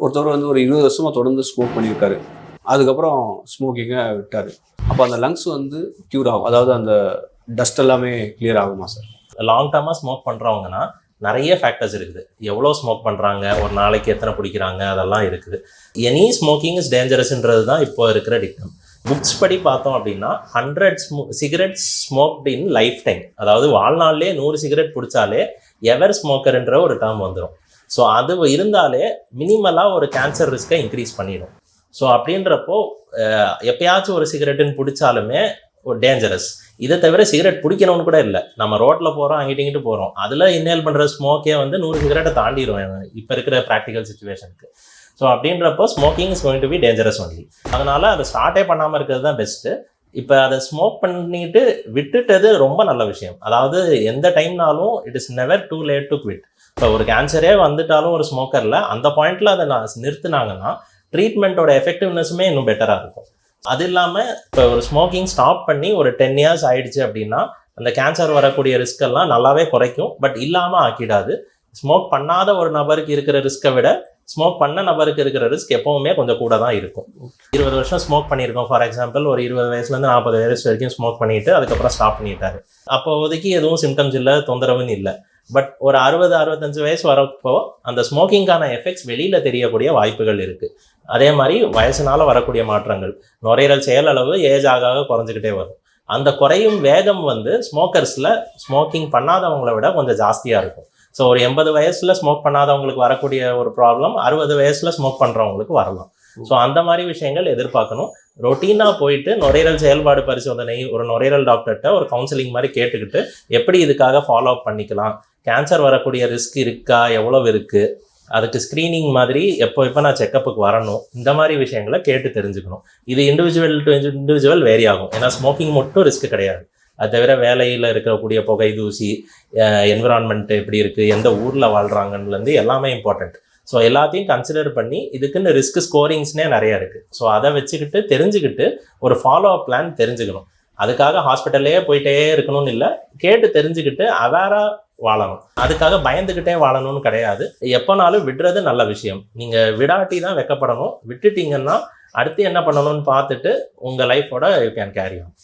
ஒருத்தவர் வந்து ஒரு 20 வருஷமாக தொடர்ந்து ஸ்மோக் பண்ணியிருக்காரு. அதுக்கப்புறம் ஸ்மோக்கிங்கை விட்டார். அப்போ அந்த லங்ஸ் வந்து க்யூர் ஆகும், அதாவது அந்த டஸ்ட் எல்லாமே கிளியர் ஆகுமா சார்? லாங் டர்மாக ஸ்மோக் பண்ணுறவங்கன்னா நிறைய ஃபேக்டர்ஸ் இருக்குது. எவ்வளோ ஸ்மோக் பண்ணுறாங்க, ஒரு நாளைக்கு எத்தனை பிடிக்கிறாங்க, அதெல்லாம் இருக்குது. எனி ஸ்மோக்கிங் இஸ் டேஞ்சரஸ்ன்றது தான் இப்போ இருக்கிற டிக்டம். புக்ஸ் படி பார்த்தோம் அப்படின்னா 100 cigarettes smoked in life time, அதாவது வாழ்நாள்லேயே 100 சிகரெட் பிடிச்சாலே எவர் ஸ்மோக்கர்ன்ற ஒரு டேர்ம் வந்துடும். ஸோ அது இருந்தாலே மினிமலாக ஒரு கேன்சர் ரிஸ்க்கை இன்க்ரீஸ் பண்ணிடும். ஸோ அப்படின்றப்போ எப்பயாச்சும் ஒரு சிகரெட்டுன்னு பிடிச்சாலுமே ஒரு டேஞ்சரஸ். இதை தவிர சிகரெட் பிடிக்கணும்னு கூட இல்லை, நம்ம ரோட்டில் போகிறோம், அங்கிட்டு போகிறோம், அதில் இன்னேல் பண்ணுற ஸ்மோக்கே வந்து 100 சிகரெட்டை தாண்டிடும் இப்போ இருக்கிற ப்ராக்டிக்கல் சுச்சுவேஷனுக்கு. ஸோ அப்படின்றப்போ smoking is going to be dangerous only. அதனால் அதை ஸ்டார்ட்டே பண்ணாமல் இருக்கிறது தான் பெஸ்ட்டு. இப்போ அதை ஸ்மோக் பண்ணிட்டு விட்டுட்டது ரொம்ப நல்ல விஷயம். அதாவது எந்த டைம்னாலும் it is never too late to quit. இப்போ ஒரு கேன்சரே வந்துட்டாலும் ஒரு ஸ்மோக்கரில் அந்த பாயிண்டில் அதை நிறுத்தினாங்கன்னா ட்ரீட்மெண்ட்டோட எஃபெக்டிவ்னஸுமே இன்னும் பெட்டராக இருக்கும். அது இல்லாமல் இப்போ ஒரு ஸ்மோக்கிங் ஸ்டாப் பண்ணி ஒரு 10 years ஆயிடுச்சு அப்படின்னா அந்த கேன்சர் வரக்கூடிய ரிஸ்க் எல்லாம் நல்லாவே குறைக்கும். பட் இல்லாமல் ஆக்கிடாது. ஸ்மோக் பண்ணாத ஒரு நபருக்கு இருக்கிற ரிஸ்க்கை விட ஸ்மோக் பண்ண நபருக்கு இருக்கிற ரிஸ்க் எப்பவுமே கொஞ்சம் கூட தான் இருக்கும். 20 வருஷம் ஸ்மோக் பண்ணியிருக்கோம், ஃபார் எக்ஸாம்பிள் ஒரு 20 வயசுலேருந்து 40 வயசு வரைக்கும் ஸ்மோக் பண்ணிட்டு அதுக்கப்புறம் ஸ்டாப் பண்ணிட்டாரு. அப்போதைக்கு எதுவும் சிம்டம்ஸ் இல்லை, தொந்தரவுன்னு இல்லை. பட் ஒரு 60-65 வயசு வரப்போ அந்த ஸ்மோக்கிங்கான எஃபெக்ட்ஸ் வெளியில் தெரியக்கூடிய வாய்ப்புகள் இருக்குது. அதே மாதிரி வயசுனால வரக்கூடிய மாற்றங்கள், நுரையீரல் செயலளவு ஏஜ் ஆக குறைஞ்சிக்கிட்டே வரும். அந்த குறையும் வேகம் வந்து ஸ்மோக்கர்ஸில் ஸ்மோக்கிங் பண்ணாதவங்களை விட கொஞ்சம் ஜாஸ்தியாக இருக்கும். ஸோ ஒரு 80 வயசில் ஸ்மோக் பண்ணாதவங்களுக்கு வரக்கூடிய ஒரு ப்ராப்ளம் 60 வயசில் ஸ்மோக் பண்ணுறவங்களுக்கு வரலாம். ஸோ அந்த மாதிரி விஷயங்கள் எதிர்பார்க்கணும். ரொட்டீனாக போயிட்டு நுரையீரல் செயல்பாடு பரிசோதனை ஒரு நுரையீரல் டாக்டர்கிட்ட ஒரு கவுன்சிலிங் மாதிரி கேட்டுக்கிட்டு எப்படி இதுக்காக ஃபாலோ அப் பண்ணிக்கலாம், கேன்சர் வரக்கூடிய ரிஸ்க் இருக்கா, எவ்வளோ இருக்குது, அதுக்கு ஸ்க்ரீனிங் மாதிரி எப்போ நான் செக்கப்புக்கு வரணும், இந்த மாதிரி விஷயங்களை கேட்டு தெரிஞ்சுக்கணும். இது இண்டிவிஜுவல் டு இண்டிவிஜுவல் வேரி ஆகும். ஏன்னா ஸ்மோக்கிங் மட்டும் ரிஸ்க் கிடையாது. அது தவிர வேலையில் இருக்கக்கூடிய புகை, தூசி, என்விரான்மெண்ட் எப்படி இருக்குது, எந்த ஊரில் வாழ்கிறாங்கன்னுலேருந்து எல்லாமே இம்பார்ட்டண்ட். ஸோ எல்லாத்தையும் கன்சிடர் பண்ணி இதுக்குன்னு ரிஸ்க் ஸ்கோரிங்ஸ்னே நிறையா இருக்குது. ஸோ அதை வச்சுக்கிட்டு தெரிஞ்சுக்கிட்டு ஒரு ஃபாலோ அப் பிளான் தெரிஞ்சுக்கணும். அதுக்காக ஹாஸ்பிட்டல்லே போயிட்டே இருக்கணும்னு இல்லை, கேட்டு தெரிஞ்சுக்கிட்டு அவேராக வாழணும். அதுக்காக பயந்துக்கிட்டே வாழணும்னு கிடையாது. எப்போனாலும் விடுறது நல்ல விஷயம். நீங்கள் விடாட்டி தான் வெக்கப்படணும். விட்டுட்டீங்கன்னா அடுத்து என்ன பண்ணணும்னு பார்த்துட்டு உங்கள் லைஃபோட யூ கேன் கேரி ஆன்.